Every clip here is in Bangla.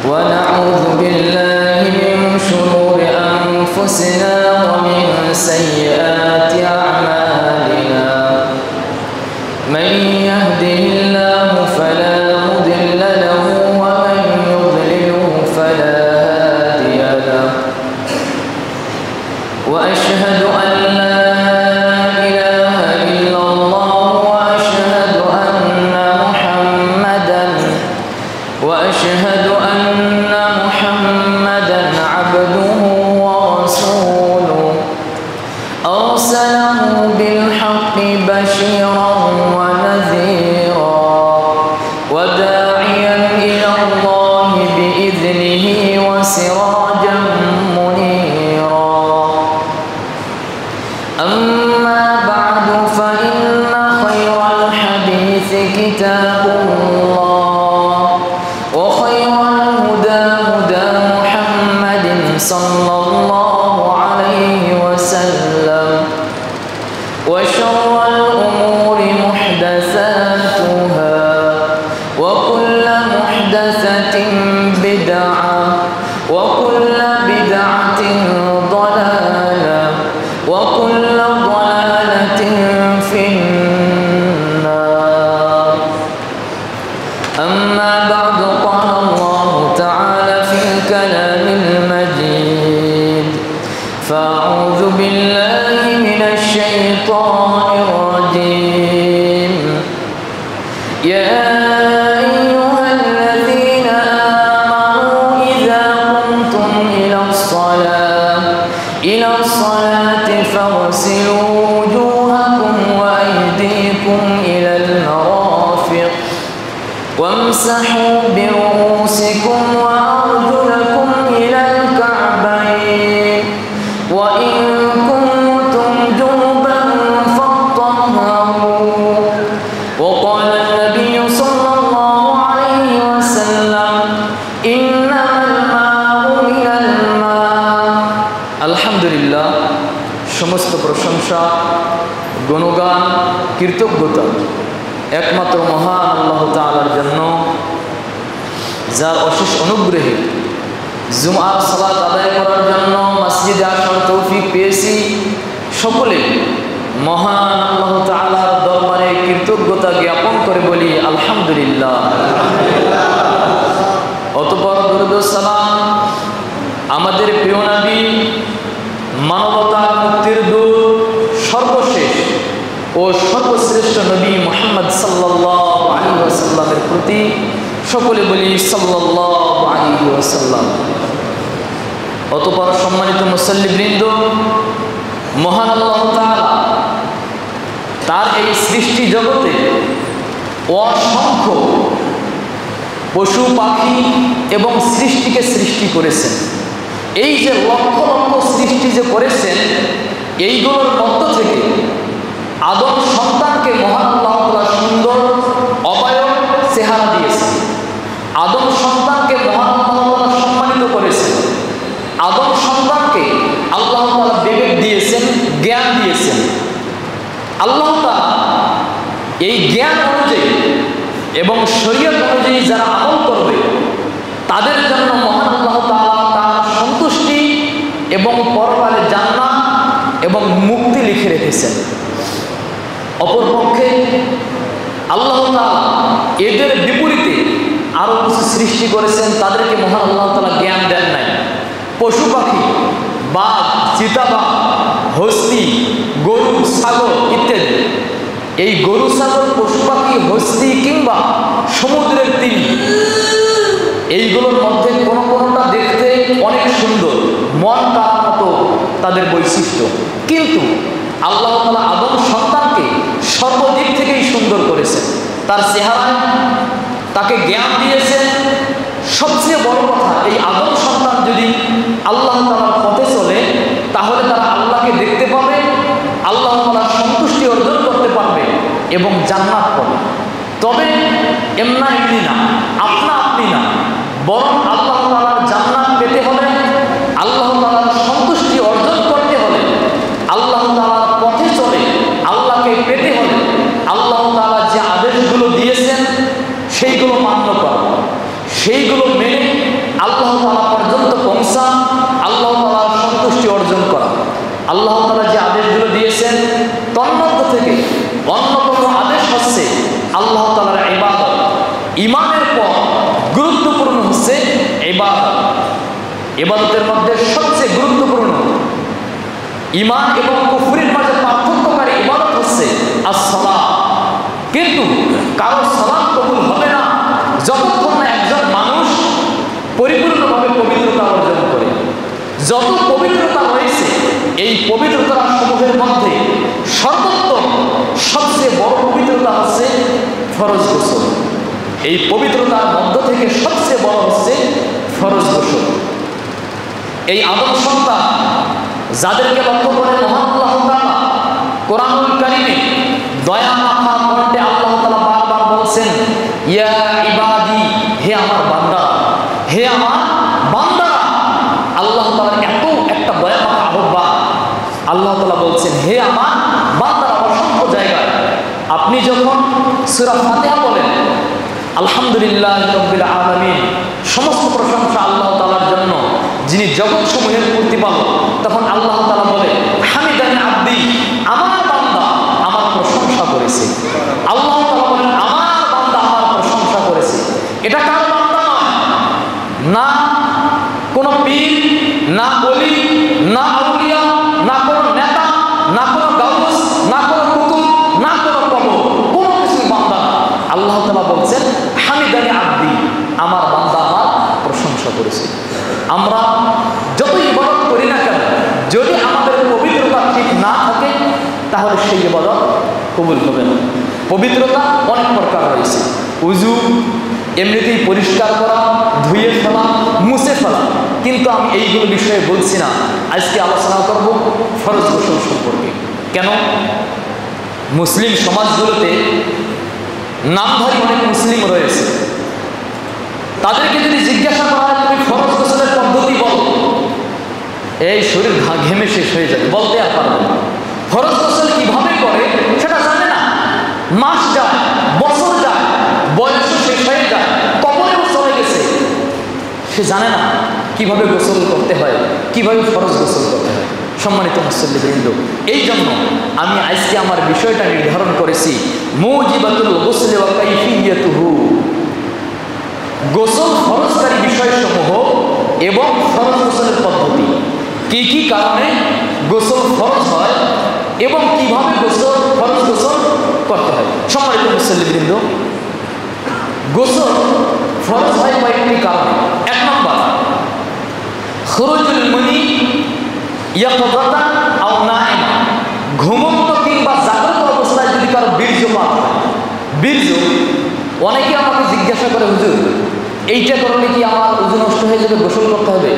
ونعوذ بالله من شرور أنفسنا ومن سيئات أعمالنا من يهده الله فلا مضل له ومن يضلله فلا هادي له وأشهد أن لا إله إلا الله وأشهد أن محمدا عبده ورسوله أرسله بالحق بشيرا ونذيرا وداعيا إلى الله بإذنه وسراجا منيرا أما بعد فإن خير الحديث كتاب الله وخير الهدى هدى محمد صلى الله عليه وسلم وشر الأمور محدثاتها وكل محدثة بدعة وكل بدعة ضلالة وكل ضلالة في النار أما بعد قال الله تعالى في الكلام المجيد فأعوذ بالله من الشيطان الرجيم يا أيها الذين آمنوا إذا قمتم إلى الصلاة فاغسلوا وجوهكم وأيديكم إلى المرافق وامسحوا برؤوسكم وأرجلكم إلى الكعبين وإن كنتم جنبا فاطهروا وقال النبي صلى الله عليه وسلم إنما الماء من الماء الحمد لله সমস্ত প্রশংসা গুণগান কৃতজ্ঞতা একমাত্র মহান আল্লাহ তাআলার জন্য যার অশেষ অনুগ্রহে জুমআর সালাত আদায় করার জন্য মসজিদে আসার তৌফিক পেয়েছি। সকলে মহান আল্লাহ তাআলার দরবারে কৃতজ্ঞতা জ্ঞাপন করে বলি আলহামদুলিল্লাহ। অতঃপর দরুদ ও সালাম আমাদের প্রিয় নবী মানবতার মুক্তির দূত সর্বশেষ ও সর্বশ্রেষ্ঠ নবী মুহাম্মদ সাল্লাল্লাহু আলাইহি ওয়াসাল্লামের প্রতি সকলে বলি সাল্লাল্লাহু আলাইহি ওয়াসাল্লাম। অতঃপর সম্মানিত মুসল্লিবৃন্দ, মহান আল্লাহ তাআলা তার এই সৃষ্টি জগতে অসংখ্য পশু পাখি এবং সৃষ্টিকে সৃষ্টি করেছেন। এই যে লক্ষ লক্ষ সৃষ্টি যে করেছেন, এইগুলোর মধ্য থেকে আদম সন্তানকে মহান আল্লাহ তাআলা সুন্দর অবয়ব চেহারা দিয়েছেন। আদম সন্তানকে মহান আল্লাহ তাআলা সম্মানিত করেছেন। আদম সন্তানকে আল্লাহ তাআলা বিবেক দিয়েছেন, জ্ঞান দিয়েছেন। আল্লাহ তাআলা এই জ্ঞান অনুযায়ী এবং শরীয়ত অনুযায়ী যারা আমল করবে তাদের জন্য মহান আল্লাহ তাআলা তার সন্তুষ্টি এবং পরকালে জান্নাত এবং মুক্তি লিখে রেখেছেন। অপরপক্ষে আল্লাহ তাআলা এদের বিপরীতে আরো কিছু সৃষ্টি করেছেন, তাদেরকে মহান আল্লাহ তাআলা জ্ঞান দেন নাই। পশু পাখি, বাঘ, চিতাবাঘ, হস্তি, গরু, ছাগল ইত্যাদি। এই গরু, ছাগল, পশু পাখি, হস্তি কিংবা সমুদ্রের তিমি, এইগুলোর মধ্যে কোনো কোনোটা দেখতে অনেক সুন্দর, মন কাড়ার মতো তাদের বৈশিষ্ট্য, কিন্তু আল্লাহ তাআলা আদম সন্তানকে সর্বদিক থেকেই সুন্দর করেছেন। তার চেহারায় তাকে জ্ঞান দিয়েছেন। সবচেয়ে বড় কথা, এই আদম সন্তান যদি আল্লাহ তাআলার পথে চলে তাহলে তারা আল্লাহকে দেখতে পাবে, আল্লাহ তাআলার সন্তুষ্টি অর্জন করতে পারবে এবং জান্নাত পাবে। তবে এমনি না, আপনা আপনি না, বরং আল্লাহ তাআলার জান্নাত পেতে হলে, আল্লাহ তাআলার সন্তুষ্টি অর্জন করতে হলে, আল্লাহ তাআলার পথে চলে আল্লাহকে পেতে হলে আল্লাহ তাআলা যে আদেশগুলো দিয়েছেন সেইগুলো মান্য করা, সেইগুলো মেনে ইমানের পর গুরুত্বপূর্ণ হচ্ছে ইবাদত। ইবাদতের মধ্যে সবচেয়ে গুরুত্বপূর্ণ ইমান এবং কুফরির মাঝে পার্থক্যকারী ইবাদত হচ্ছে as-সালাত। কিন্তু কারো সালাত কবুল হবে না যতক্ষণ না একজন মানুষ পরিপূর্ণভাবে পবিত্রতা অর্জন করে। যত পবিত্রতা রয়েছে এই পবিত্রতা সমূহের মধ্যে সর্বোত্তম সবচেয়ে বড় পবিত্রতা হচ্ছে ফরজ গোসল। এই পবিত্রতার মধ্য থেকে সবচেয়ে বড় হচ্ছে ফরজ গোসল। এই আদম সন্তান যাদেরকে লক্ষ্য করে মহান আল্লাহ তাআলা কোরআনুল কারীমে দয়া মাখা কণ্ঠে আল্লাহ তাআলা বারবার বলছেন, ইয়া ইবাদি, হে আমার বান্দা, হে আমার বান্দা। আল্লাহ তাআলার এত একটা দয়া মাখা আহ্বান। আল্লাহ তাআলা বলছেন, হে আমার বান্দারা। অসংখ্য জায়গায় আপনি যখন সূরা ফাতিহা বলেন আলহামদুলিল্লাহি রাব্বিল আলামিন, সমস্ত প্রশংসা আল্লাহ তাআলার জন্য যিনি জগৎসমূহের প্রতিপালক, তখন আল্লাহ তাআলা বলে হামিদানি আব্দি, আমার বান্দা আমার প্রশংসা করেছে। আল্লাহ তাআলা বলেন আমার বান্দা আমার প্রশংসা করেছে। এটা কার বান্দা নয়, না কোনো পীর, না ওলি, না আউলিয়া, না কোনো নেতা, না কোনো গাউস, না কোনো কুতুব, না কোনো কবর, কোনো কিছু বান্দা। আল্লাহ তাআলা বলছেন হামিদানি আব্দি, আমার বান্দা আমার প্রশংসা করেছে। আমরা যত ইবাদত করি না কেন, যদি আমাদের পবিত্রতা ঠিক না থাকে তাহলে সেই ইবাদত কবুল হবে না। পবিত্রতা অনেক প্রকার রয়েছে। উযু এমনিতেই পরিষ্কার করা, ধুয়ে ফেলা, মুছে ফেলা, কিন্তু আমি এইগুলো বিষয়ে বলছি না। আজকে আলোচনা করব ফরজ গোসল সম্পর্কে। কেন? মুসলিম সমাজগুলোতে নামধারী অনেক মুসলিম রয়েছে, তাদেরকে যদি জিজ্ঞাসা করা হয় তুমি ফরজ গোসলের পদ্ধতি বলো, এই শরীর ঘেমে শেষ হয়ে যাবে, বলতে আর পারবে না। ফরজ গোসল কিভাবে করে সেটা জানে না। মাস যায়, বছর যায়, বয়স শেষ হয়ে যায়, কবরেও চলে গেছে, সে জানে না কিভাবে গোসল করতে হয়, কিভাবে ফরজ গোসল করতে হয়। সম্মানিত মুসল্লিবৃন্দ, এই জন্য আমি আজকে আমার বিষয়টা নির্ধারণ করেছি মুজিবাতুল গুসল ওয়া কাইফিয়াতুহু, গোসল ফরজকারী বিষয়সমূহ এবং ফরজ গোসলের পদ্ধতি, কি কি কারণে গোসল ফরজ হয় এবং কিভাবে ফরজ গোসল করতে হয়। সম্মানিত মুসল্লিবৃন্দ, গোসল ফরজ হয় কয়েকটি কারণে। এক নম্বর, খুরুজুল মানি ইয়াকযাতান আও নাইমা, ঘুমন্ত কিংবা জাগ্রত অবস্থায় যদি কারো বীর্যপাত হয়। বীর্য, অনেকে আমাকে জিজ্ঞাসা করে হুজুর এইটা করলে কি আমার ওযু নষ্ট হয়ে যাবে, গোসল করতে হবে?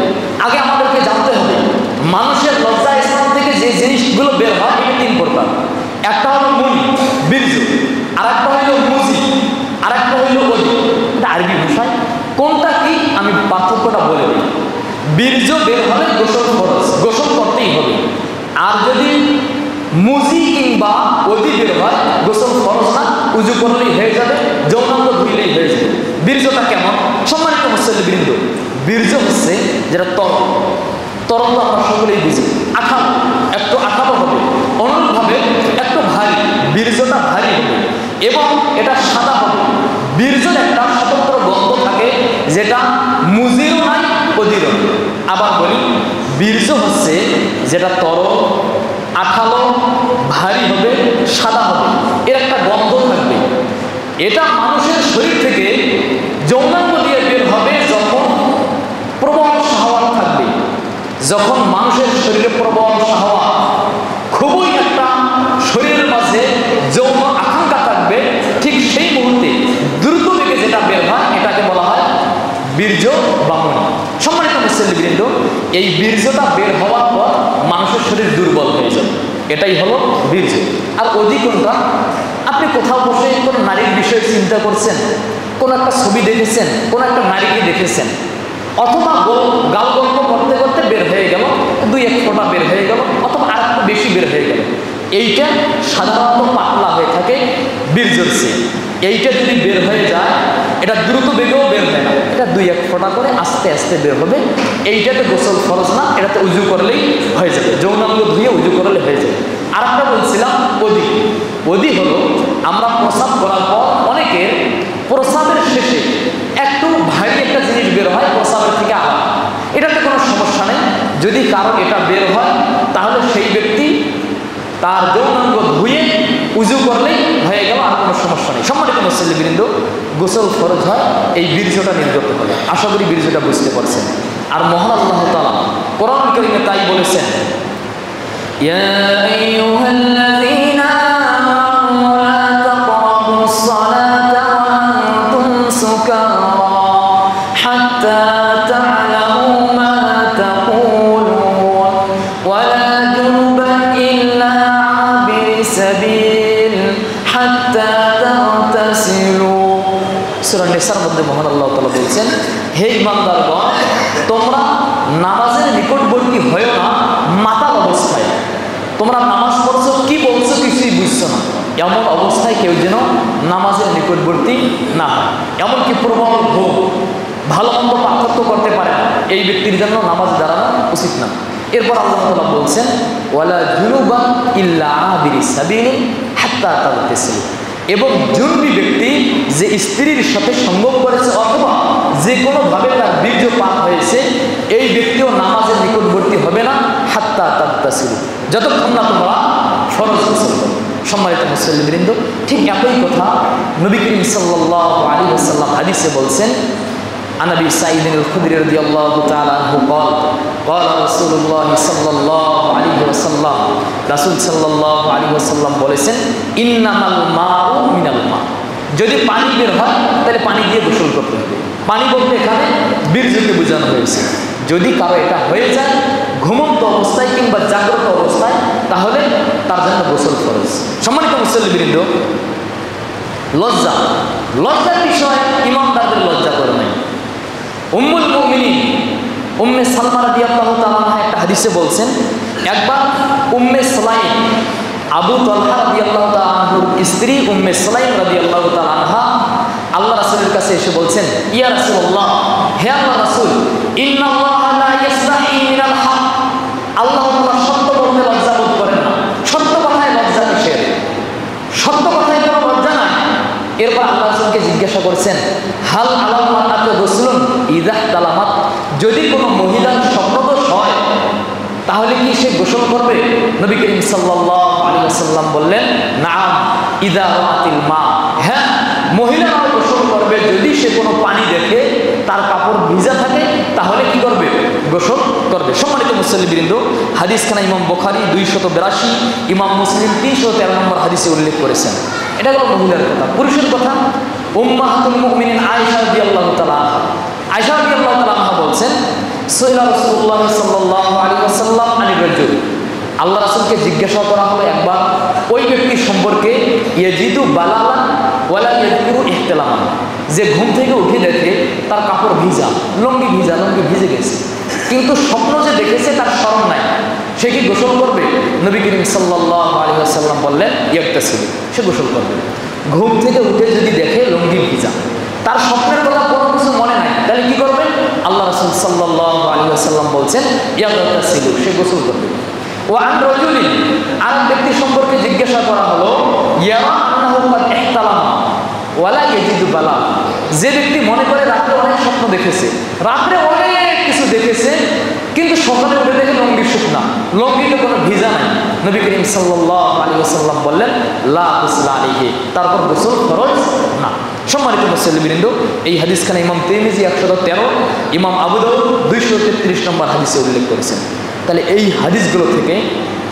আগে আমাদেরকে জানতে হবে মানুষের লজ্জা স্থান থেকে যে জিনিসগুলো বের হয় এটা তিন প্রকার। একটা হলো মুনি, বীর্য, আর একটা হইল মুজি, আর একটা হইল ওজি। এটা আরবি ভাষায়, কোনটা কি আমি পার্থক্যটা বলে দিই। বীর্য বের হলে গোসল ফরজ, গোসল করতেই হবে। আর যদি মুজি কিংবা ওজি বের হয় গোসল ফরজ না, উজু করলেই হয়ে যাবে, যৌনাঙ্গ ধুইলেই হয়ে যাবে। বীর্যটা কেমন? সম্মানিত মুসল্লিবৃন্দ, বীর্য হচ্ছে যেটা তরল, তরল তো আমরা সকলেই বুঝি, আঠালো, একটু আঠালো হবে, অনুরূপভাবে একটু ভারী, বীর্যটা ভারী হবে এবং এটা সাদা হবে। বীর্যের একটা স্বতন্ত্র গন্ধ থাকে যেটা মুজিরও নাই, ওজিরও। আবার বলি, বীর্য হচ্ছে যেটা তরল, আঠালো, ভারী হবে, সাদা হবে, এর একটা গন্ধ থাকবে। এটা মানুষের শরীর থেকে যৌনাঙ্গ দিয়ে বের হবে যখন প্রবল শাহওয়াত থাকবে। যখন মানুষের শরীরে প্রবল শাহওয়াত, খুবই একটা শরীরের মাঝে যৌন আকাঙ্ক্ষা থাকবে, ঠিক সেই মুহূর্তে দ্রুত বেগে যেটা বের হয় এটাকে বলা হয় বীর্য বা মনি। সম্মানিত মুসল্লিবৃন্দ, এই বীর্যটা বের হওয়ার পর মানুষের শরীর দুর্বল হয়ে যায়, এটাই হলো বীর্য। আর ওজি কোনটা? আপনি কোথাও বসে কোনো নারীর বিষয়ে চিন্তা করছেন, কোনো একটা ছবি দেখেছেন, কোনো একটা নারীকে দেখেছেন, অথবা গাল গল্প করতে করতে বের হয়ে গেল, দুই এক ফোঁটা বের হয়ে গেল, অথবা আর একটু বেশি বের হয়ে গেল, এইটা সাধারণত পাতলা হয়ে থাকে বীর্যর চেয়ে। এইটা যদি বের হয়ে যায় এটা দ্রুত বেগেও বের হয় না, এটা দুই এক ফোঁটা করে আস্তে আস্তে বের হবে। এইটাতে গোসল ফরজ না, এটাতে উজু করলেই হয়ে যাবে, যৌনাঙ্গ ধুয়ে উজু করলে হয়ে যাবে। আর একটা বলছিলাম ওদি। ওদি হলো আমরা প্রস্রাব করার পর অনেকের প্রস্রাবের শেষে কারো এটা বের হয় তাহলে সেই ব্যক্তি তার যৌনাঙ্গ ধুয়ে উজু করলেই হয়ে গেল, আর কোনো সমস্যা নেই। সম্মানিত মুসল্লিবৃন্দ, গোসল ফরজ হয় এই বীর্যটা নির্গত হলে। আশা করি বীর্যটা বুঝতে পারছেন। আর মহান আল্লাহ তাআলা কোরআন কারীমে তাই বলেছেন, ইয়া আইয়ুহাল্লাযীনা আমানু লা তাকরাবুস সালাতা ওয়া আনতুম সুকারা হাত্তা তা'লামু মা তাকুলুন ওয়া লা জুনুবান ইল্লা আবিরি সাবিল হাত্তা তাগতাসিলু। সূরা নিসার মধ্যে মহান আল্লাহ তাআলা বলছেন, হে ঈমানদারগণ, তোমরা নামাজের নিকটবর্তী হয়েও না মাতাল অবস্থায়। তোমরা নামাজ পড়ছো, কি বলছো কিছুই বুঝছো না, এমন অবস্থায় কেউ যেন নামাজের নিকটবর্তী না হয়। এমনকি প্রবল ভোগ, ভালো মন্দ পার্থক্য করতে পারে না, এই ব্যক্তির জন্য নামাজ দাঁড়ানো উচিত না। এরপর আল্লাহ তাআলা বলছেন, ওয়ালা জুনুবান ইল্লা আবিরি সাবিল হাত্তা তাগতাসিলু। এবং জুনবি ব্যক্তি যে স্ত্রীর সাথে সঙ্গম করেছে অথবা যে কোনোভাবে তার বীর্যপাত হয়েছে, এই ব্যক্তিও নামাজের নিকটবর্তী হবে না হাত্তা তাগতাসিলু, যতক্ষণ না তোমরা ফরজ গোসল করো। সম্মানিত মুসল্লিবৃন্দ, ঠিক একই কথা নবী করিম সাল্লাল্লাহু আলাইহি ওয়াসাল্লাম হাদিসে বলছেন, عن ابي سعيد الخدري رضي الله تعالى عنه قال قال رسول الله صلى الله عليه وسلم রাসূল সাল্লাল্লাহু আলাইহি ওয়াসাল্লাম বলেছেন, ইন্নামাল মাউ মিনাল মা। যদি পানি বের হয় তাহলে পানি দিয়ে গোসল করতে হবে। পানি বলতে এখানে বীর্যকে বোঝানো হয়েছে। যদি কারো এটা হয়ে যায় ঘুমন্ত অবস্থায় কিংবা জাগ্রত অবস্থায়, তাহলে তার জন্য গোসল ফরজ। সম্মানিত মুসল্লিবৃন্দ, লজ্জার বিষয় ইমানদারদের লজ্জা করে নাই। উম্মুল মুমিনিন উম্মে সালমা রাদিয়াল্লাহু তাআলা আনহা একটা হাদিসে বলছেন, একবার উম্মে সুলাইম, আবু তালহা রাদিয়াল্লাহু তাআলা আনহুর স্ত্রী উম্মে সুলাইম রাদিয়াল্লাহু তাআলা আনহা আল্লাহ রাসূলের কাছে এসে বলছেন, ইয়া রাসূলুল্লাহ, হে আল্লাহর রাসূল, ইন্নাল্লাহা লা ইস্তাহি মিনাল হক। আল্লাহ তাআলা সত্য বলতে লজ্জা বোধ করেন না। সত্য কথায় লজ্জা কিসের? সত্য কথায় কোনো লজ্জা নাই। এরপর আল্লাহ রাসূলকে জিজ্ঞাসা করছেন, হাল আলাল মারআতি গুসলুন ইযা তালামাত। যদি কোনো মহিলার স্বপ্নদোষ হয় তাহলে কি সে গোসল করবে? নবী করিম সাল্লাল্লাহু আলাইহি ওয়াসাল্লাম বললেন, নাআম ইযা রাআতিল মা। হ্যাঁ, মহিলারাও গোসল করবে যদি সে কোনো পানি দেখে তার কাপড় ভিজা থাকে, তাহলে কি করবে? গোসল করবে। সম্মানিত মুসল্লিবৃন্দ, হাদিসখানা ইমাম বুখারী 282, ইমাম মুসলিম 313 নম্বর হাদিসে উল্লেখ করেছেন। এটা হলো মহিলার কথা। পুরুষের কথা, উম্মাহাতুল মুমিনিন আয়েশা রাদিয়াল্লাহু তাআলা আনহা, আয়েশা রাদিয়াল্লাহু তাআলা আনহা বলছেন, সাইয়্যিদুনা রাসূলুল্লাহ সাল্লাল্লাহু আলাইহি ওয়াসাল্লাম আনির রাজুল। আল্লাহ রাসূলকে জিজ্ঞাসা করা হলো একবার ওই ব্যক্তির সম্পর্কে, ইয়াজিদু বালালান ওয়ালা ইয়াযকুরু ইহতিলামান, যে ঘুম থেকে উঠে দেখে তার কাপড় ভিজা, লুঙ্গি ভিজে গেছে, কিন্তু স্বপ্ন যে দেখেছে তার স্মরণ নাই, সে কি গোসল করবে? নবী করিম সাল্লাল্লাহু আলাইহি ওয়াসাল্লাম বললেন, ইয়াগতাসিল, সে গোসল করবে। ঘুম থেকে উঠে যদি দেখে লুঙ্গি ভিজা, তার স্বপ্নের কথা কোনো কিছু মনে নাই, তাহলে কি করবে? আল্লাহ রাসূল সাল্লাল্লাহু আলাইহি ওয়াসাল্লাম বলছেন, ইয়াগতাসিল, সে গোসল করবে। ও আন রাজুলিন, আর ব্যক্তি সম্পর্কে জিজ্ঞাসা করা হলো, ইয়ারা আন্নাহু কাদ ইহতালামা ওয়ালা ইয়াজিদু বালা, যে ব্যক্তি মনে করে রাতে অনেক স্বপ্ন দেখেছে, রাতে অনেক কিছু দেখেছে, কিন্তু সকালে উঠে দেখে লুঙ্গি শুকনা, লুঙ্গিতে কোনো ভিজা নাই। নবী করিম সাল্লাল্লাহু আলাইহি ওয়াসাল্লাম বললেন, লা গুসলা আলাইহি, তারপর গোসল ফরজ না। সম্মানিত মুসল্লিবৃন্দ, এই হাদিসখানা ইমাম তিরমিজি 113, ইমাম আবু দাউদ 233 নম্বর হাদিসে উল্লেখ করেছেন। তাহলে এই হাদিসগুলো থেকে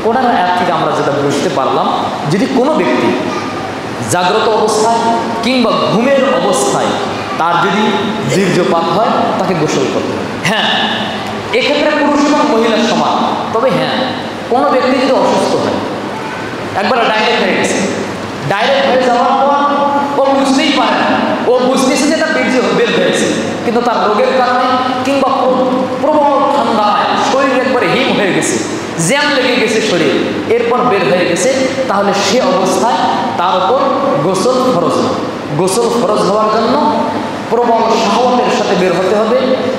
কোরআন আয়াত থেকে আমরা যেটা বুঝতে পারলাম, যদি কোনো ব্যক্তি জাগ্রত অবস্থায় কিংবা ঘুমের অবস্থায় তার যদি বীর্যপাত হয়, তাকে গোসল করতে হবে। হ্যাঁ, এক্ষেত্রে পুরুষ এবং মহিলার সমান। তবে হ্যাঁ, কোনো ব্যক্তি যদি অসুস্থ হয়, একবার ডাইরেক্ট হয়ে গেছে, ডাইরেক্ট হয়ে যাওয়ার পর ও বুঝতেই পারে না, ও বুঝতেছে যে তার বীর্য বের হয়েছে, কিন্তু তার রোগের কারণে কিংবা প্রবল ঠান্ডায় শরীর একবারে হিম হয়ে গেছে, জ্যাম লেগে গেছে শরীর, এরপর বের হয়ে গেছে, তাহলে সে অবস্থায় তার উপর গোসল ফরজ না। গোসল ফরজ হওয়ার জন্য প্রবল শাহওয়াতের সাথে বের হতে হবে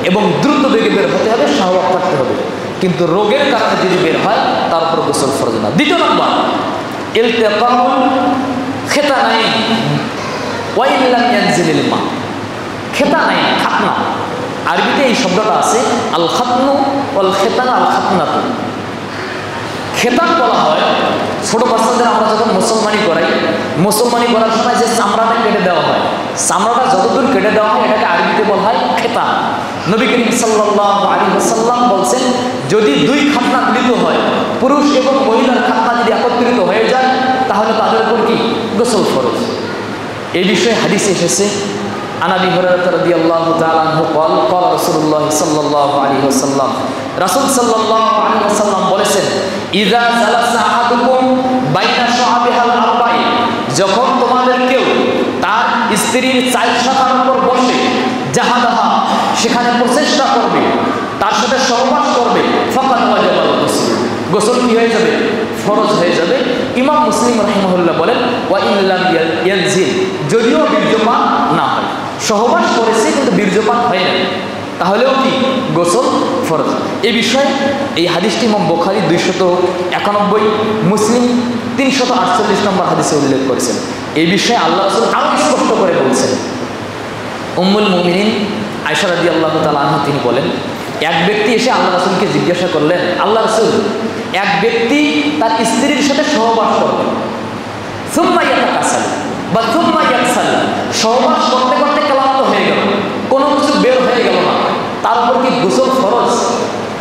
এবং দ্রুত বেগে বের হতে হবে, শাহওয়াত থাকতে হবে। কিন্তু রোগের কারণে যদি বের হয়, তার উপর গোসল ফরজ না। দ্বিতীয় নম্বর, ইলতিকাউল খিতানাইন ওয়া ইন লাম ইয়ানজিলিল মা। খিতানাইন, খাতনা, আরবিতে এই শব্দটা আছে আল খাতনু ওয়াল খেতান আল খাতনাতু। খেতান বলা হয় ছোট বাচ্চাদের আমরা যখন মুসলমানি করাই, মুসলমানি করার সময় যে চামড়াটা কেটে দেওয়া হয়, চামড়াটা যতদূর কেটে দেওয়া হয় এটাকে আরবিতে বলা হয় খেতান। নবী করিম সাল্লাল্লাহু আলাইহি ওয়াসাল্লাম বলছেন, যদি দুই খাতনা মিলিত হয়, পুরুষ এবং মহিলার খাতনা যদি একত্রিত হয়ে যায়, তাহলে তাদের উপর কি গোসল ফরজ। এই বিষয়ে হাদিসে এসেছে, আন আবি হুরায়রা রাদিয়াল্লাহু তাআলা আনহু قال قال রাসূলুল্লাহ সাল্লাল্লাহু আলাইহি ওয়াসাল্লাম, রাসূল সাল্লাল্লাহু আলাইহি ওয়াসাল্লাম বলেছেন, ইযা জালাসা আহাদুকুম বাইনা শুআবিহাল আরবাঈ, যখন তোমাদের কেউ তার স্ত্রীর চার শাখার উপর বসে, জাহাদাহা, সেখানে প্রচেষ্টা করবে, তার সাথে সহবাস করবে, ফাকাদ ওয়াজাবাল গোসল, গোসল কি হয়ে যাবে? ফরজ হয়ে যাবে। ইমাম মুসলিম রাহিমাহুল্লাহ বলেন, ওয়া ইন লাম ইয়ানজিল, যদিও বীর্যপাত না হয়, সহবাস করেছে কিন্তু বীর্যপাত হয় না, তাহলেও কি গোসল ফরজ। এই বিষয়ে এই হাদিসটি ইমাম বুখারী 291, মুসলিম 348 নম্বর হাদিসে উল্লেখ করেছেন। এই বিষয়ে আল্লাহ রাসূল আরও স্পষ্ট করে বলছেন। উম্মুল মুমিনিন আয়েশা রাদিয়াল্লাহু তাআলা আনহা তিনি বলেন, এক ব্যক্তি এসে আল্লাহ রাসূলকে জিজ্ঞাসা করলেন, আল্লাহ রাসূল, এক ব্যক্তি তার স্ত্রীর সাথে সহবাস করবে, সুম্মা ইয়াতাকাসাল বা সুম্মা ইয়াকসাল, সহবাস করতে করতে ক্লান্ত হয়ে গেল, কোনো কিছু বের হয়ে গেল না, তার উপর কি গোসল ফরজ?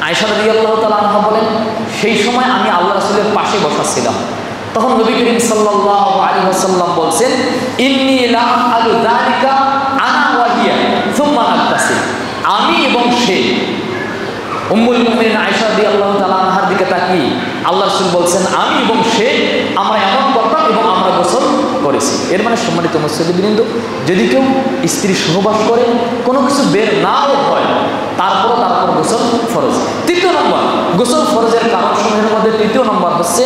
আয়েশা রাদিয়াল্লাহু তাআলা আনহা বলেন, সেই সময় আমি আল্লাহ রাসূলের পাশে বসা ছিলাম। তখন নবী করিম সাল্লাল্লাহু আলাইহি ওয়াসাল্লাম বলছেন, ইন্নী লা আফআলু যালিকা আনা ওয়া হিয়া সুম্মা নাগতাসিল, আমি এবং সে। উম্মুল মুমিনিন আয়েশা রাদিয়াল্লাহু তাআলা আনহার দিকে তাকিয়ে আল্লাহ রাসূল বলছেন, আমি এবং সে আমরা এমন করতাম এবং আমরা গোসল করেছি। এর মানে সম্মানিত মুসলিমবৃন্দ, যদি কেউ স্ত্রী সহবাস করে কোনো কিছু বের নাও হয়, তারপর গোসল ফরজ। তৃতীয় নম্বর গোসল ফরজের কারণসমূহের মধ্যে তৃতীয় নম্বর হচ্ছে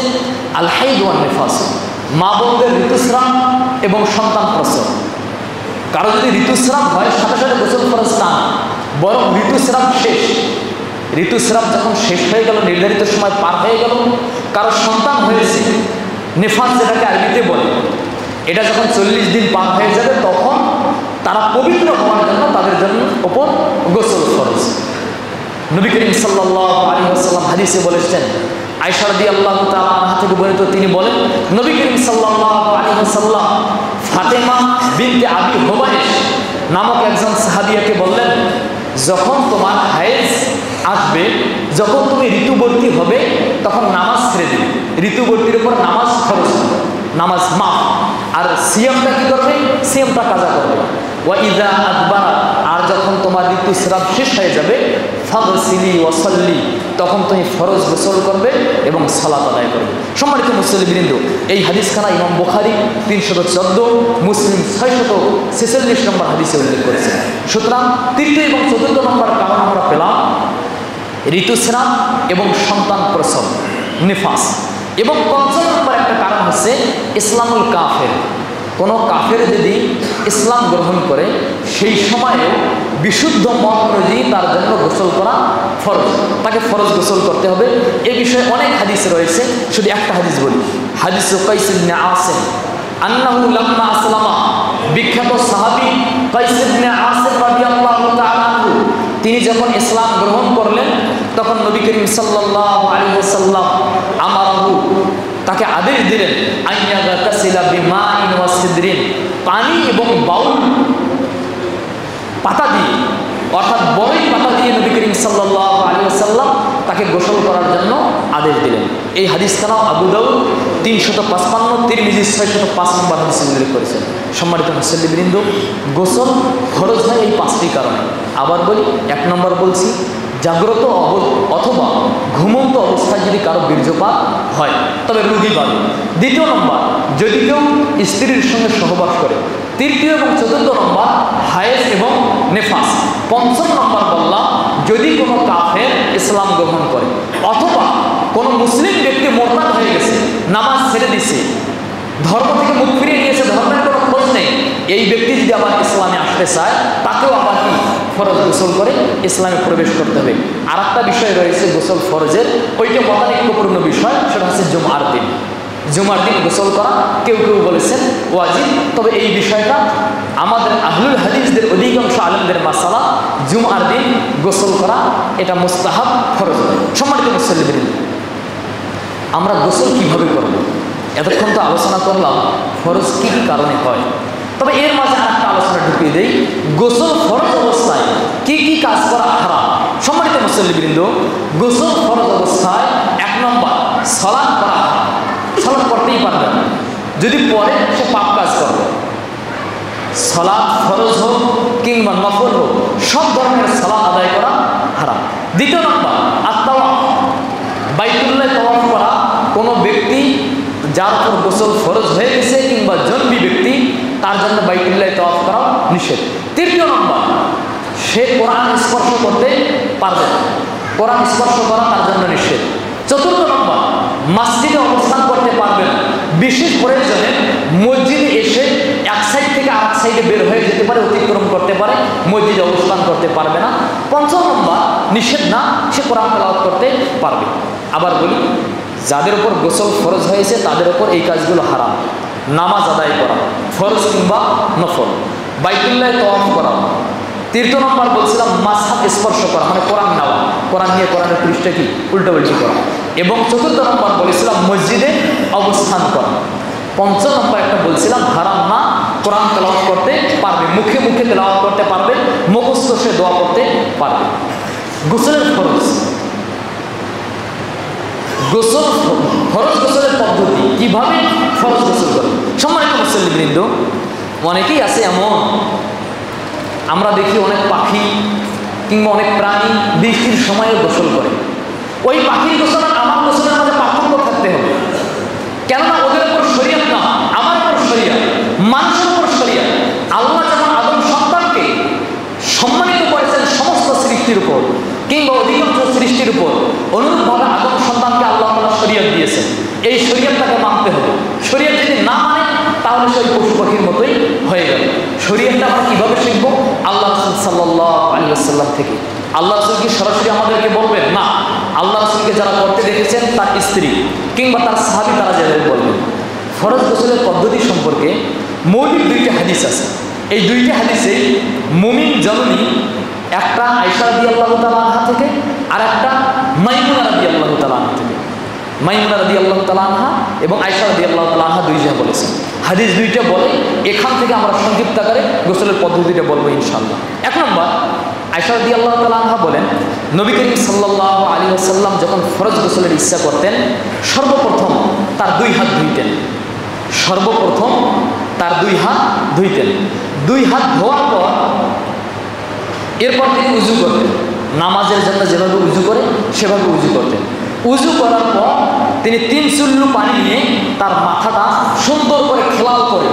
আল হাইদ ওয়ান নিফাস, মা বোনদের ঋতুস্রাব এবং সন্তান প্রসব। কারো যদি ঋতুস্রাব হয় সাথে সাথে গোসল ফরজ তা না, বরং ঋতুস্রাব শেষ, ঋতুস্রাব যখন শেষ হয়ে গেল, নির্ধারিত সময় পার হয়ে গেল, কারো সন্তান হয়েছে, নিফাস যেটাকে আরবিতে বলে, এটা যখন 40 দিন পার হয়ে যাবে, তখন তারা পবিত্র হওয়ার জন্য তাদের জন্য ওপর গোসল ফরজ। নবী করিম সাল্লাল্লাহু আলাইহি ওয়াসাল্লাম হাদিসে বলেছেন, আয়েশা রাদিয়াল্লাহু তাআলা আনহা থেকে বর্ণিত, তিনি বলেন, নবী করিম সাল্লাল্লাহু আলাইহি ওয়াসাল্লাম ফাতেমা বিনতে আবি হুবাইশ নামক একজন সাহাবিয়াকে বললেন, যখন তোমার হায়েজ আসবে, যখন তুমি ঋতুবর্তী হবে, তখন নামাজ ছেড়ে দিবে, ঋতুবর্তীর উপর নামাজ ফরজ, নামাজ মাফ, আর সিয়ামটা কি করবে? সিয়ামটা কাজা করবে। ওয়া ইযা আদবারা, আর যখন তোমার ঋতুস্রাব শেষ হয়ে যাবে, ফাগসিলি ওয়া সাল্লি, তখন তুমি ফরজ গোসল করবে এবং সালাত আদায় করবে। সম্মানিত মুসলিমবৃন্দ, এই হাদিসখানা ইমাম বুখারী 314, মুসলিম 646 নম্বর হাদিসে উল্লেখ করেছে। সুতরাং তৃতীয় এবং চতুর্থ নম্বর কারণ আমরা পেলাম ঋতুস্রাব এবং সন্তান প্রসব, নিফাস। এবং পঞ্চম নম্বর একটা কারণ হচ্ছে ইসলামুল কাফের। কোনো কাফের যদি ইসলাম গ্রহণ করে, সেই সময়ে বিশুদ্ধ মত অনুযায়ী তার জন্য গোসল করা ফরজ, তাকে ফরজ গোসল করতে হবে। এ বিষয়ে অনেক হাদিস রয়েছে, শুধু একটা হাদিস বলি। হাদিস কাইস ইবনে আসিম আন্নাহু লাম্মা আসলামা, বিখ্যাত সাহাবী কাইস ইবনে আসিম রাদিয়াল্লাহু তাআলা আনহু, তিনি যখন ইসলাম গ্রহণ করলেন, তখন নবী করিম সাল্লাল্লাহু আলাইহি ওয়াসাল্লাম আমারহু, তাকে আদেশ দিলেন, আইয়াগাতাসিলা বিমাইন ওয়া সিদরিন, পানি এবং বাউল পাতা দিয়ে, অর্থাৎ বড়ই পাতা দিয়ে নবী করিম সাল্লাল্লাহু আলাইহি ওয়াসাল্লাম তাকে গোসল করার জন্য আদেশ দিলেন। এই হাদিসখানা আবু দাউদ 355, তিরমিজি 605 নম্বর হাদিসে উল্লেখ করেছেন। সম্মানিত মুসলিমবৃন্দ, গোসল ফরজ হয় এই 5টি কারণে। আবার বলি, 1 নম্বর বলছি, জাগ্রত অথবা ঘুমন্ত অবস্থায় যদি কারো বীর্যপাত হয়, তবে রোগী পাবে। 2 নম্বর, যদি কেউ স্ত্রীর সঙ্গে সহবাস করে। 3 এবং 4 নম্বর হায়েজ এবং নেফাস। 5 নম্বর বললাম, যদি কোনো কাফের ইসলাম গ্রহণ করে, অথবা কোনো মুসলিম ব্যক্তি মোরতাদ হয়ে গেছে, নামাজ ছেড়ে দিছে, ধর্ম থেকে মুখ ফিরিয়ে নিয়েছে, ধর্মের কোনো খোঁজ নেই, এই ব্যক্তি যদি আবার ইসলামে আসতে চায়, তাকেও আবার কি ফরজ গোসল করে ইসলামে প্রবেশ করতে হবে। আর একটা বিষয় রয়েছে গোসল ফরজের, ওইটা মতানৈক্যপূর্ণ বিষয়, সেটা হচ্ছে জুমার দিন। জুমার দিন গোসল করা, কেউ কেউ বলেছেন ওয়াজিব। তবে এই বিষয়টা আমাদের আহলুল হাদিসদের অধিকাংশ আলেমদের মাসালা, জুমার দিন গোসল করা এটা মুস্তাহাব, ফরজ। সম্মানিত মুসল্লিবৃন্দ, আমরা গোসল কিভাবে করব? এতক্ষণ তো আলোচনা করলাম ফরজ কী কী কারণে হয়। তবে এর মাঝে আরেকটা আলোচনা ঢুকিয়ে দেই, গোসল ফরজ অবস্থায় কি কি কাজ করা হারাম। সম্মানিত মুসল্লিবৃন্দ, গোসল ফরজ অবস্থায় 1 নম্বর সালাত করা হারাম। সালাত করতেই পারবে না, যদি পরে সে পাপ কাজ করবে। সালাত ফরজ হোক কিংবা নফল হোক, সব ধরনের সালাত আদায় করা হারাম। 2 নম্বর আত-তাওয়াফ, বাইতুল্লাহ তাওয়াফ করা। কোনো ব্যক্তি যার উপর গোসল ফরজ হয়ে গেছে কিংবা জন্মী ব্যক্তি, তার জন্য বাইতুল্লাহ তাওয়াফ করা নিষেধ। 3 নম্বর সে কোরআন স্পর্শ করতে পারবে না, কোরআন স্পর্শ করা তার জন্য নিষেধ। 4 নম্বর মসজিদে অবস্থান করতে পারবে না, বিশেষ প্রয়োজনে মসজিদে এসে এক সাইড থেকে আরেক সাইডে বের হয়ে যেতে পারে, অতিক্রম করতে পারে, মসজিদে অবস্থান করতে পারবে না। 5 নম্বর নিষেধ না, সে কোরআন তেলাওয়াত করতে পারবে। আবার বলি, যাদের উপর গোসল ফরজ হয়েছে তাদের উপর এই কাজগুলো হারাম। নামাজ আদায় করা ফরজ কিংবা নফল, বাইতুল্লাহ তাওয়াফ করা। 3 নম্বর বলছিলাম মাসহাব স্পর্শ করা, মানে কোরআন নেওয়া, কোরআন নিয়ে কোরআনের পৃষ্ঠা কি উল্টাউল্টি করা। এবং 4 নম্বর বলেছিলাম মসজিদে অবস্থান করা। 5 নম্বর একটা বলছিলাম হারাম না, কোরআন তেলাওয়াত করতে পারবে, মুখে মুখে তেলাওয়াত করতে পারবে, মুখস্থ সে দোয়া করতে পারবে। গোসলের ফরজ, গোসল ফরজ গোসলের পদ্ধতি কিভাবে ফরজ গোসল করবে। সম্মানিত মুসল্লিবৃন্দ, অনেকেই আছে এমন, আমরা দেখি অনেক পাখি কিংবা অনেক প্রাণী বৃষ্টির সময়ে গোসল করে। ওই পাখির গোসল আর আমার গোসলের মধ্যে পার্থক্য থাকতে হবে, কেননা ওদের উপর শরীয়ত না, আমার উপর শরীয়ত, মানুষের উপর শরীয়ত। আল্লাহ যেমন আদম সন্তানকে সম্মানিত করেছেন সমস্ত সৃষ্টির উপর কিংবা অধিকাংশ সৃষ্টির উপর, অনুরূপভাবে আদম সন্তানকে আল্লাহ তাআলা শরীয়ত দিয়েছেন। এই শরীয়তটাকে মানতে হবে। শরীয়ত যদি না মানে তাহলে সেই পশু পাখির মতোই হয়ে গেল। শরীয়তটা আমরা কীভাবে শিখবো? আল্লাহ রাসূল সাল্লাল্লাহু আলাইহি ওয়াসাল্লাম থেকে। আল্লাহ রাসূল কি সরাসরি আমাদেরকে বলবেন? না, আল্লাহ রাসূলকে যারা করতে দেখেছেন তার স্ত্রী কিংবা তার সাহাবী তারা যাদের বলবেন। ফরজ গোসলের পদ্ধতি সম্পর্কে মৌলিক 2টা হাদিস আছে। এই 2টা হাদিসে মুমিন জননী, একটা আয়েশা রাদিয়াল্লাহু তাআলা আনহা থেকে আর একটা মাইমুনা রাদিয়াল্লাহু তাআলা আনহা থেকে। মাইমুনা রাদিয়াল্লাহু তাআলা আনহা এবং আয়েশা রাদিয়াল্লাহু তাআলা আনহা 2 জন বলেছেন। হাদিস 2টা বলে, এখান থেকে আমরা সংক্ষিপ্ত আকারে গোসলের পদ্ধতিটা বলবো ইনশাআল্লাহ। 1 নম্বর আয়েশা রাদিয়াল্লাহু তাআলা আনহা বলেন, নবী করিম সাল্লাল্লাহু আলাইহি ওয়াসাল্লাম যখন ফরজ গোসলের ইচ্ছা করতেন, সর্বপ্রথম তার 2 হাত ধুইতেন। সর্বপ্রথম তার 2 হাত ধুইতেন। 2 হাত ধোয়ার পর এরপর তিনি উজু করতেন। নামাজের জন্য যেভাবে উজু করে সেভাবে উজু করতেন। উজু করার পর তিনি 3 চুল্লু পানি নিয়ে তার মাথাটা সুন্দর করে খেলাল করে,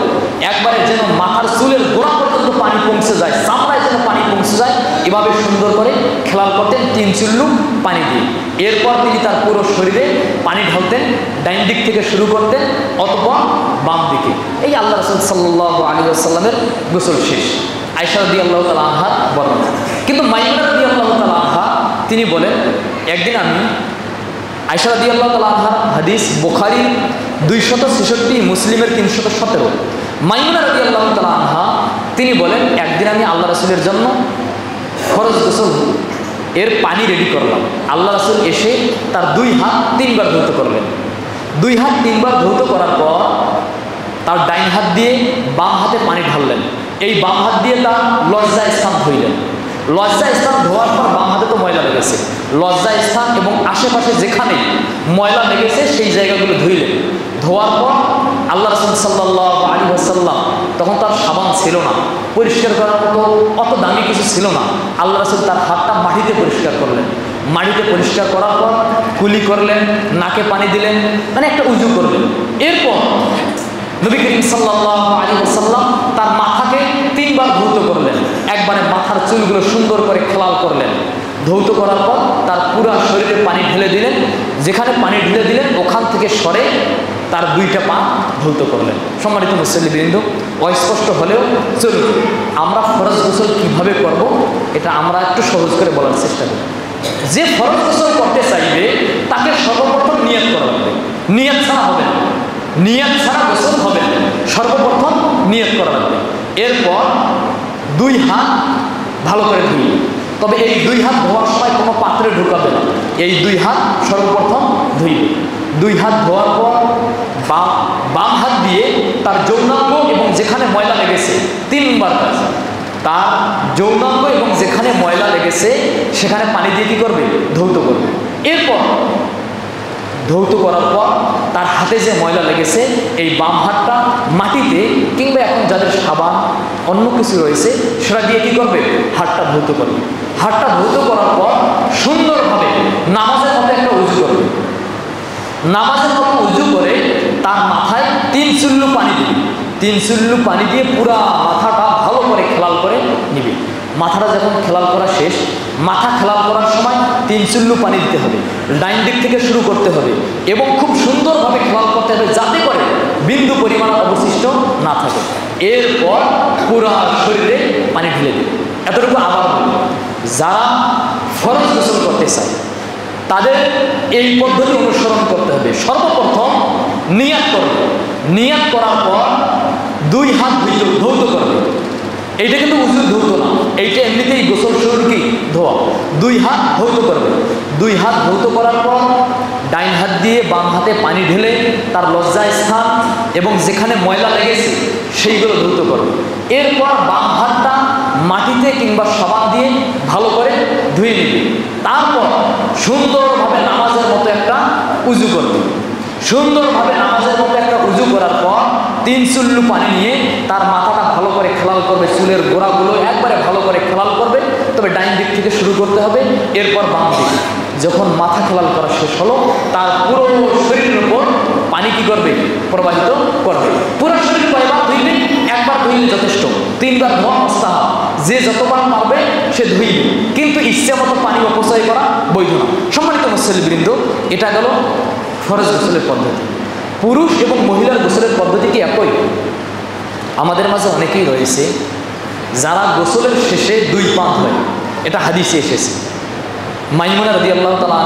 একবারে যেন মাথার চুলের গোড়া পর্যন্ত পানি পৌঁছে যায়, চামড়ায় যেন পানি পৌঁছে যায়, এভাবে সুন্দর করে খেলাল করতেন 3 চুল্লু পানি দিয়ে। এরপর তিনি তার পুরো শরীরে পানি ঢালতেন, ডাইন দিক থেকে শুরু করতেন, অতঃপর বাম দিকে। এই আল্লাহ রাসূল সাল্লাল্লাহু আলাইহি ওয়াসাল্লামের গোসল শেষ। আয়েশা রাদিয়াল্লাহু তাআলা আনহার বর্ণনা। কিন্তু মাইমুনা রাদিয়াল্লাহু তাআলা আনহা তিনি বলেন, একদিন আমি, আয়েশা রাদিয়াল্লাহু তাআলা আনহার হাদিস বুখারী 266, মুসলিমের 317। মাইমুনা রাদিয়াল্লাহু তাআলা আনহা তিনি বলেন, একদিন আমি আল্লাহ রাসূলের জন্য ফরজ গোসল এর পানি রেডি করলাম। আল্লাহ রাসূল এসে তার 2 হাত 3 বার ধৌত করলেন। 2 হাত 3 বার ধৌত করার পর তার ডাইন হাত দিয়ে বাম হাতে পানি ঢাললেন। এই বাম হাত দিয়ে তার লজ্জা স্থান ধুইলেন। লজ্জা স্থান ধোয়ার পর বাম হাতে তো ময়লা লেগেছে, লজ্জা স্থান এবং আশেপাশে যেখানে ময়লা লেগেছে সেই জায়গাগুলো ধুইলেন। ধোয়ার পর আল্লাহ রাসূল সাল্লাল্লাহু আলাইহি ওয়াসাল্লাম, তখন তার সাবান ছিল না, পরিষ্কার করার মতো অত দামি কিছু ছিল না। আল্লাহ রাসূল তার হাতটা মাটিতে পরিষ্কার করলেন। মাটিতে পরিষ্কার করার পর কুলি করলেন, নাকে পানি দিলেন, মানে একটা উজু করলেন। এরপর নবী করিম সাল্লাল্লাহু আলাইহি ওয়াসাল্লাম তার মাথাকে 3 বার ধৌত করলেন। একবারে মাথার চুলগুলো সুন্দর করে খেলাল করলেন। ধৌত করার পর তার পুরো শরীরে পানি ঢেলে দিলেন। যেখানে পানি ঢেলে দিলেন ওখান থেকে সরে তার 2টা পা ধৌত করলেন। সম্মানিত মুসল্লিবৃন্দ, অস্পষ্ট হলেও চলুন আমরা ফরজ গোসল কীভাবে করব এটা আমরা একটু সহজ করে বলার চেষ্টা করি। যে ফরজ গোসল করতে চাইবে তাকে সর্বপ্রথম নিয়ত করা লাগবে। নিয়ত ছাড়া হবে না। নিয়ত ছাড়া গোসল হবে না। সর্বপ্রথম নিয়ত করা লাগবে। এরপর 2 হাত ভালো করে ধুইবে। তবে এই 2 হাত ধোয়ার সময় কোনো পাত্রে ঢুকাবে না। এই 2 হাত সর্বপ্রথম ধুইবে। 2 হাত ধোয়ার পর বাম হাত দিয়ে তার যৌনাঙ্গ এবং যেখানে ময়লা লেগেছে 3বার কাজ, তার যৌনাঙ্গ এবং যেখানে ময়লা লেগেছে সেখানে পানি দিয়ে কি করবে? ধৌত করবে। এরপর ধৌত করার পর তার হাতে যে ময়লা লেগেছে এই বাম হাতটা মাটিতে কিংবা এখন যাদের সাবান অন্য কিছু রয়েছে সেটা দিয়ে কি করবে? হাতটা ধৌত করবে। হাতটা ধৌত করার পর সুন্দরভাবে নামাজের মতো একটা উজু করবে। নামাজের মতো উজু করে তার মাথায় 3 চুল্লু পানি দিবে। 3 চুল্লু পানি দিয়ে পুরা মাথাটা ভালো করে খেলাল করে নিবে। মাথাটা যখন খেলাল করা শেষ, মাথা খেলাল করার সময় 3 চুল্লু পানি দিতে হবে। ডাইন দিক থেকে শুরু করতে হবে এবং খুব সুন্দরভাবে খেলাল করতে হবে যাতে করে বিন্দু পরিমাণ অবশিষ্ট না থাকে। এরপর পুরা শরীরে পানি ঢেলে দেবে। এতটুকু আবার বলব, যারা ফরজ গোসল করতে চায় তাদের এই পদ্ধতি অনুসরণ করতে হবে। সর্বপ্রথম নিয়াত করবে। নিয়াত করার পর 2 হাত ধৌত করবে। এইটা কিন্তু উজুর ধৌত না, এইটা এমনিতেই গোসল শুরুর কি ধোয়া। 2 হাত ধৌত করবে। 2 হাত ধৌত করার পর ডাইন হাত দিয়ে বাম হাতে পানি ঢেলে তার লজ্জা স্থান এবং যেখানে ময়লা লেগেছে সেইগুলো ধৌত করবে। এরপর বাম হাতটা মাটিতে কিংবা সাবান দিয়ে ভালো করে ধুয়ে নিবে। তারপর সুন্দরভাবে নামাজের মতো একটা উজু করবে। সুন্দরভাবে নামাজের মতো একটা উজু করার পর 3 চুল্লু পানি নিয়ে তার মাথাটা ভালো করে খেলাল করবে। চুলের গোড়াগুলো একবারে ভালো করে খেলাল করবে। তবে ডাইন দিক থেকে শুরু করতে হবে, এরপর বাম দিক। যখন মাথা খেলাল করা শেষ হলো তার পুরো শরীরের উপর পানি কি করবে? প্রবাহিত করবে। পুরো শরীর কয়বার ধুইবে? একবার ধুইলে যথেষ্ট। 3বার ধোয়া মুস্তাহাব। যে যতবার পারবে সে ধুইবে, কিন্তু ইচ্ছে মতো পানি অপচয় করা বৈধ না। সম্মানিত মুসল্লিবৃন্দ, এটা গেল ফরজ গোসলের পদ্ধতি। পুরুষ এবং মহিলার গোসলের পদ্ধতি কি একই? আমাদের মাঝে অনেকেই রয়েছে যারা গোসলের শেষে 2 পা ধোয়। এটা হাদিসে এসেছে। মাইমুনা রাদিয়াল্লাহু তাআলা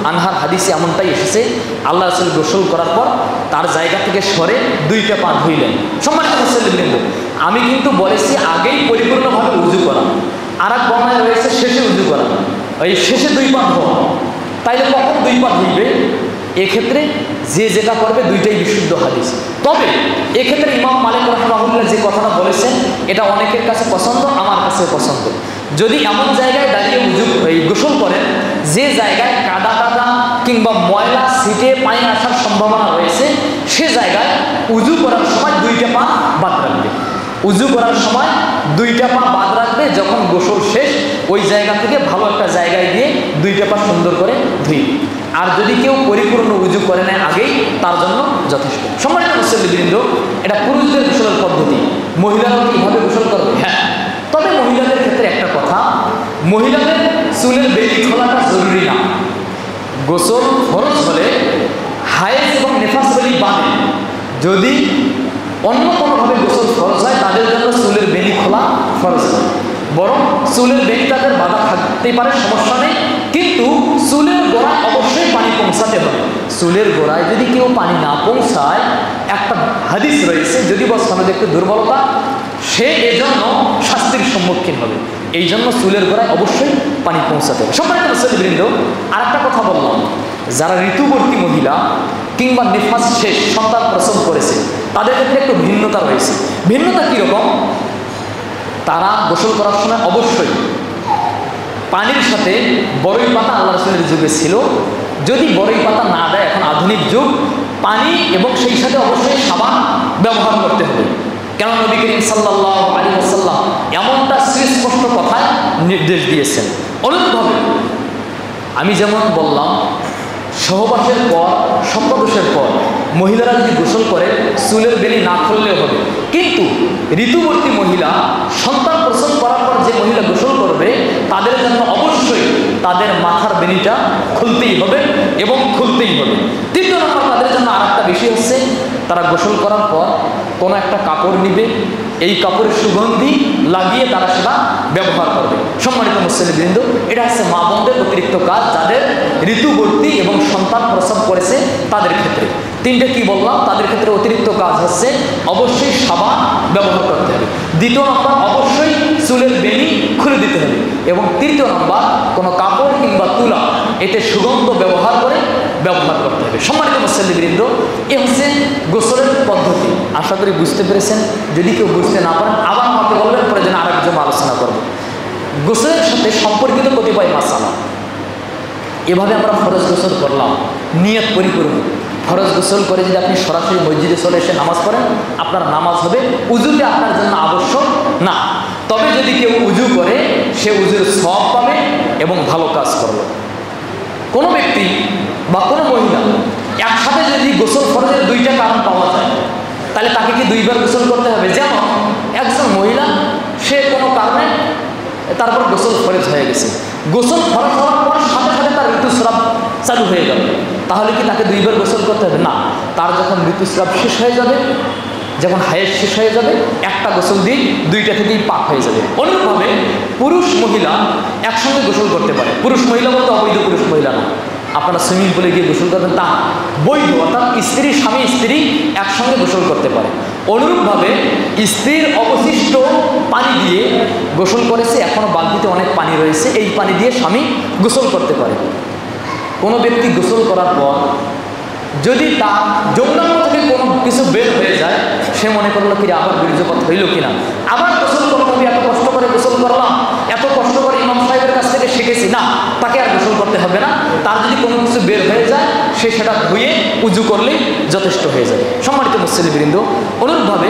আনহার হাদিসে এমনটাই এসেছে, আল্লাহ রাসূল গোসল করার পর তার জায়গা থেকে সরে 2টা পা ধুইলেন। সম্মানিত মুসল্লিবৃন্দ, আমি কিন্তু বলেছি আগেই পরিপূর্ণভাবে উজু করা, আর এক বর্ণায় রয়েছে শেষে উজু করা। এই শেষে 2 পা ধোয়া। তাইলে কখন 2 পা ধুইবে? এক্ষেত্রে যে যেটা করবে 2টাই বিশুদ্ধ হাদিস। তবে এক্ষেত্রে ইমাম মালিক রাহিমাহুল্লাহ যে কথাটা বলেছেন এটা অনেকের কাছে পছন্দ, আমার কাছে পছন্দ। যদি এমন জায়গায় দাঁড়িয়ে গোসল করেন যে জায়গায় কাদা কাদা কিংবা ময়লা ছিটে পানি আসার সম্ভাবনা রয়েছে, সে জায়গায় উজু করার সময় 2টা পা বাদ রাখবে। উজু করার সময় 2টা পা বাদ রাখবে। যখন গোসল শেষ ওই জায়গা থেকে ভালো একটা জায়গায় গিয়ে 2টা পা সুন্দর করে ধুইবে। আর যদি কেউ পরিপূর্ণ উজু করে নেয় আগেই, তার জন্য যথেষ্ট। সম্মানিত মুসল্লিবৃন্দ, এটা পুরুষদের গোসলের পদ্ধতি। মহিলারাও কিভাবে গোসল করবে? হ্যাঁ, তবে মহিলাদের ক্ষেত্রে একটা কথা, মহিলাদের চুলের বেলি খোলাটা জরুরি না। গোসল ফরজ হলে হায়েজ এবং নেফাস বেলি বাদে যদি অন্য কোনোভাবে গোসল ফরজ হয় তাদের জন্য চুলের বেলি খোলা ফরজ নয়। বরং চুলের বেলি তাদের বাধা থাকতেই পারে, সমস্যা নেই, কিন্তু চুলের গোড়ায় অবশ্যই পানি পৌঁছাতে হবে। চুলের গোড়ায় যদি কেউ পানি না পৌঁছায়, একটা হাদিস রয়েছে, যদি বা সনদে একটু দুর্বলতা, সে এজন্য শাস্তির সম্মুখীন হবে। এই জন্য চুলের গোড়ায় অবশ্যই পানি পৌঁছাতে হবে। সম্মানিত মুসল্লিবৃন্দ, আর একটা কথা বললাম, যারা ঋতুবর্তী মহিলা কিংবা নিফাস শেষ সন্তান প্রসব করেছে তাদের ক্ষেত্রে একটু ভিন্নতা রয়েছে। ভিন্নতা কীরকম? তারা গোসল করার সময় অবশ্যই পানির সাথে বড়ই পাতা, আল্লাহ রাসূলের যুগে ছিল, যদি বড়ই পাতা না দেয়, এখন আধুনিক যুগ, পানি এবং সেই সাথে অবশ্যই সাবান ব্যবহার করতে হবে। কেন নবী করিম সাল্লাল্লাহু আলাইহি ওয়াসাল্লাম এমনটা সুস্পষ্ট কথায় নির্দেশ দিয়েছেন। অনুরূপভাবে আমি যেমন বললাম, সহবাসের পর, সপ্তাদোষের পর মহিলারা যদি গোসল করে চুলের বেলি না খুললেও হবে, কিন্তু ঋতুবর্তী মহিলা সন্তান প্রসব করার পর যে মহিলা গোসল করবে তাদের জন্য অবশ্যই তাদের মাথার বেনিটা খুলতেই হবে এবং খুলতেই হবে। 3 নম্বর, তাদের জন্য আর একটা বিষয় হচ্ছে, তারা গোসল করার পর কোনো একটা কাপড় নিবে, এই কাপড়ের সুগন্ধি লাগিয়ে তারা সেটা ব্যবহার করবে। সম্মানিত মুসল্লিবৃন্দ, এটা হচ্ছে মা বোনদের অতিরিক্ত কাজ যাদের ঋতুবর্তী এবং সন্তান প্রসব করেছে তাদের ক্ষেত্রে। তিনটে কি বললাম, তাদের ক্ষেত্রে অতিরিক্ত কাজ হচ্ছে অবশ্যই সাবান ব্যবহার করতে হবে। দ্বিতীয় নম্বর, অবশ্যই চুলের বেনি খুলে দিতে হবে। এবং তৃতীয় নম্বর, কোনো কাপড় কিংবা তুলা এতে সুগন্ধ ব্যবহার করতে হবে। সম্মানিত মুসল্লিবৃন্দ, এ হচ্ছে গোসলের পদ্ধতি। আশা করি বুঝতে পেরেছেন। যদি কেউ বুঝতে না পারেন আবার আমাকে বলবেন, পরে যেন আরেকজন আলোচনা করব। গোসলের সাথে সম্পর্কিত কতিপয় মাসালা। এভাবে আমরা ফরজ গোসল করলাম, নিয়ত পরিপূর্ণ। ফরজ গোসল করে যদি আপনি সরাসরি মসজিদে চলে এসে নামাজ পড়েন, আপনার নামাজ হবে, উজুটা আপনার জন্য আবশ্যক না। তবে যদি কেউ উজু করে, সে উজুর সওয়াব পাবে এবং ভালো কাজ করলো। কোনো ব্যক্তি বা কোনো মহিলা একসাথে যদি গোসল ফরজের দুইটা কারণ পাওয়া যায়, তাহলে তাকে কি দুইবার গোসল করতে হবে? যেমন একজন মহিলা, সে কোনো কারণে তারপর গোসল ফরজ হয়ে গেছে, গোসল ফরজ হওয়ার পর সাথে সাথে তার ঋতুস্রাব চালু হয়ে গেল, তাহলে কি তাকে দুইবার গোসল করতে হবে? না। তার যখন ঋতুস্রাব শেষ হয়ে যাবে, যখন হায়েজ শেষ হয়ে যাবে, একটা গোসল দিয়ে দুইটা থেকেই পাক হয়ে যাবে। অনুরূপভাবে পুরুষ মহিলা একসঙ্গে গোসল করতে পারে। পুরুষ মহিলা বলতে অবৈধ পুরুষ মহিলা না। আপনারা সুইমিং পুলে গিয়ে গোসল করবেন তা বৈধ, অর্থাৎ স্ত্রী স্বামী স্ত্রী একসঙ্গে গোসল করতে পারে। অনুরূপভাবে স্ত্রীর অবশিষ্ট পানি দিয়ে গোসল করেছে, এখনও বালতিতে অনেক পানি রয়েছে, এই পানি দিয়ে স্বামী গোসল করতে পারে। কোনো ব্যক্তি গোসল করার পর যদি তার যৌনাঙ্গ থেকে কোনো কিছু বের হয়ে যায়, সে মনে করলো কি আবার বীর্যপাত হইল কিনা, আবার গোসল করতে হবে, এত কষ্ট করে গোসল করলাম, এত কষ্ট করে ইমাম সাহেবের কাছ থেকে শিখেছি, না, তাকে আর গোসল করতে হবে না। তার যদি কোনো কিছু বের হয়ে যায়, সে সেটা ধুয়ে উজু করলেই যথেষ্ট হয়ে যাবে। সম্মানিত মুসল্লিবৃন্দ, অনুরূপভাবে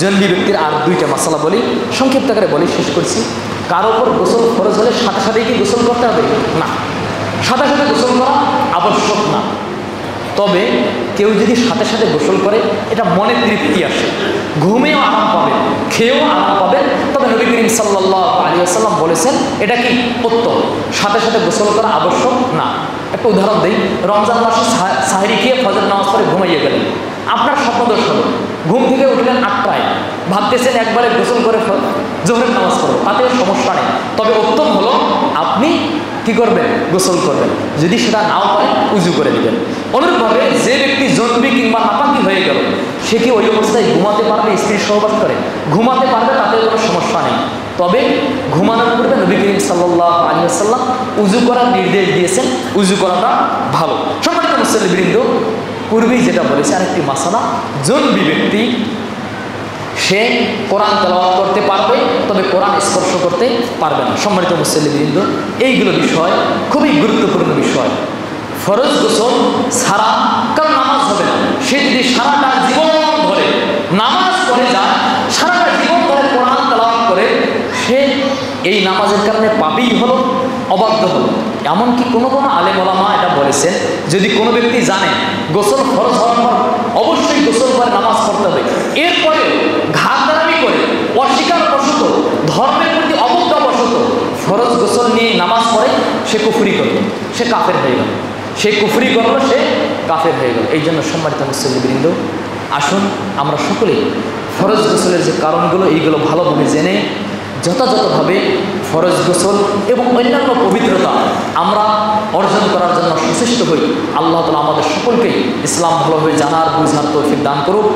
জন্মী ব্যক্তির আর দুইটা মাসালা বলি, সংক্ষিপ্ত আকারে বলি, শেষ করছি। কারো ওপর গোসল খরচ হলে সাথে সাথেই কি গোসল করতে হবে? না, সাথে সাথে গোসল করা আবশ্যক না। তবে কেউ যদি সাথে সাথে গোসল করে, এটা মনে তৃপ্তি আসে, ঘুমেও আরাম পাবেন, খেয়েও আরাম পাবেন। তবে নবী করিম সাল্লাল্লাহু আলাইহি ওয়াসাল্লাম বলেছেন এটা কি উত্তম, সাথে সাথে গোসল করা আবশ্যক না। একটা উদাহরণ দিই, রমজান মাসে সাহরি খেয়ে ফজর নামাজ পড়ে ঘুমাইয়ে গেলেন, আপনার স্বপ্নদোষ হলো, ঘুম থেকে উঠলেন 8টায়, ভাবতেছেন একবারে গোসল করে জোহরের নামাজ পড়ো, তাতেও সমস্যা নেই। তবে উত্তম হলো আপনি কি করবেন? গোসল করবেন। যদি সেটা নাও পারেন, উজু করে দিবেন। অনুরূপভাবে যে ব্যক্তি জন্মী কিংবা নাপাকি হয়ে গেল, সে কি ওই অবস্থায় ঘুমাতে পারবে? স্ত্রীর সহবাস করে ঘুমাতে পারবে, তাতে কোনো সমস্যা নেই। তবে ঘুমানোর পূর্বে নবী করিম সাল্লাল্লাহু আলাইহি ওয়াসাল্লাম উজু করার নির্দেশ দিয়েছেন, উজু করাটা ভালো। সম্মানিত মুসল্লিবৃন্দ, পূর্বেই যেটা বলেছে আরেকটি মাসালা, জন্মী ব্যক্তি সে কোরআন তেলাওয়াত করতে পারবে, তবে কোরআন স্পর্শ করতে পারবে না। সম্মানিত মুসল্লিবৃন্দ, এইগুলো বিষয় খুবই গুরুত্বপূর্ণ বিষয়। ফরজ গোসল সারা কারণ নামাজ হবে না, সে যদি সারাটা জীবন ধরে নামাজ পড়ে যায়, সারাটা জীবন ধরে কোরআন তেলাওয়াত করে, সে এই নামাজের কারণে পাপী হলো, অবাধ্য হলো। এমনকি কোনো আলেম ওলামা এটা বলেছেন, যদি কোনো ব্যক্তি জানে গোসল ফরজ হওয়ার পর অবশ্যই গোসল করে নামাজ পড়তে হবে, এরপরে ঘাটদারামি করে অস্বীকার বশত, ধর্মের প্রতি অবজ্ঞাবশত ফরজ গোসল নিয়ে নামাজ পড়ে, সে কুফরি করল, সে কাফের হয়ে গেল। সে কুফরি করলো, সে কাফের হয়ে গেল। এই জন্য সম্মানিত মুসল্লিবৃন্দ, আসুন আমরা সকলেই ফরজ গোসলের যে কারণগুলো, এইগুলো ভালোভাবে জেনে যথাযথভাবে ফরজ গোসল এবং অন্যান্য পবিত্রতা আমরা অর্জন করার জন্য সচেষ্ট হই। আল্লাহ তাআলা আমাদের সকলকেই ইসলাম ভালোভাবে জানার, বুঝার তৌফিক দান করুক।